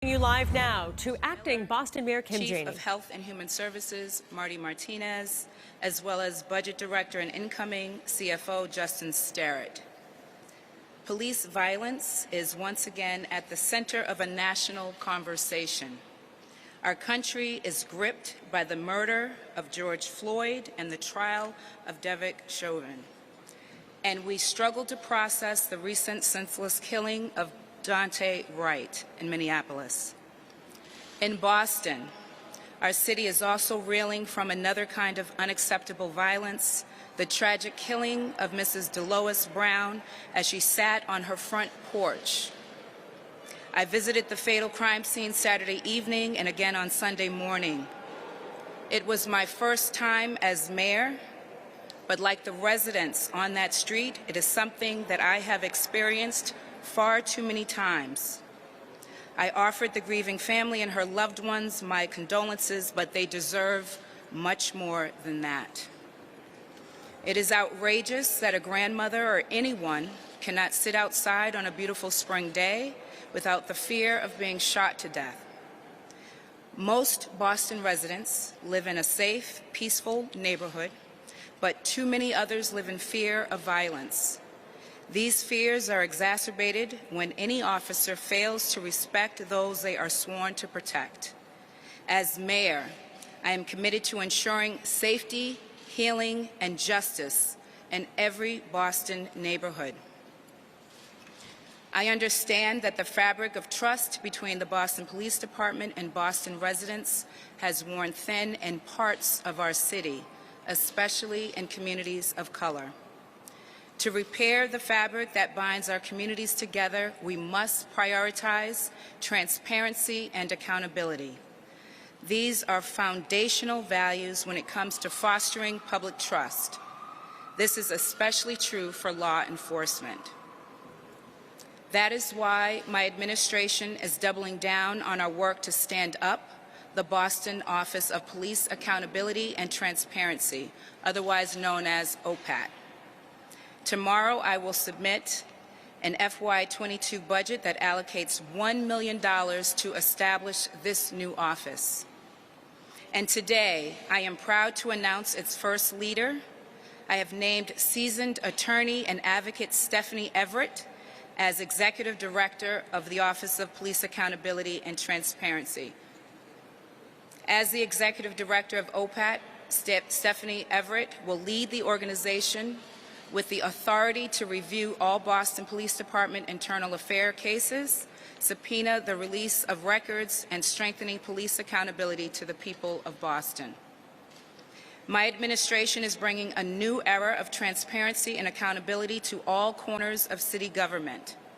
You live now to acting Boston Mayor Kim Chief Janey. of Health and Human Services, Marty Martinez, as well as Budget Director and incoming CFO, Justin Starrett. Police violence is once again at the center of a national conversation. Our country is gripped by the murder of George Floyd and the trial of Derek Chauvin. And we struggle to process the recent senseless killing of Daunte Wright in Minneapolis. In Boston, our city is also reeling from another kind of unacceptable violence, the tragic killing of Mrs. DeLois Brown as she sat on her front porch. I visited the fatal crime scene Saturday evening and again on Sunday morning. It was my first time as mayor, but like the residents on that street, it is something that I have experienced far too many times. I offered the grieving family and her loved ones my condolences, but they deserve much more than that. It is outrageous that a grandmother or anyone cannot sit outside on a beautiful spring day without the fear of being shot to death. Most Boston residents live in a safe, peaceful neighborhood, but too many others live in fear of violence. These fears are exacerbated when any officer fails to respect those they are sworn to protect. As mayor, I am committed to ensuring safety, healing, and justice in every Boston neighborhood. I understand that the fabric of trust between the Boston Police Department and Boston residents has worn thin in parts of our city, especially in communities of color. To repair the fabric that binds our communities together, we must prioritize transparency and accountability. These are foundational values when it comes to fostering public trust. This is especially true for law enforcement. That is why my administration is doubling down on our work to stand up the Boston Office of Police Accountability and Transparency, otherwise known as OPAT. Tomorrow, I will submit an FY22 budget that allocates $1 million to establish this new office. And today, I am proud to announce its first leader. I have named seasoned attorney and advocate Stephanie Everett as Executive Director of the Office of Police Accountability and Transparency. As the Executive Director of OPAT, Stephanie Everett will lead the organization with the authority to review all Boston Police Department internal affair cases, subpoena the release of records, and strengthening police accountability to the people of Boston. My administration is bringing a new era of transparency and accountability to all corners of city government.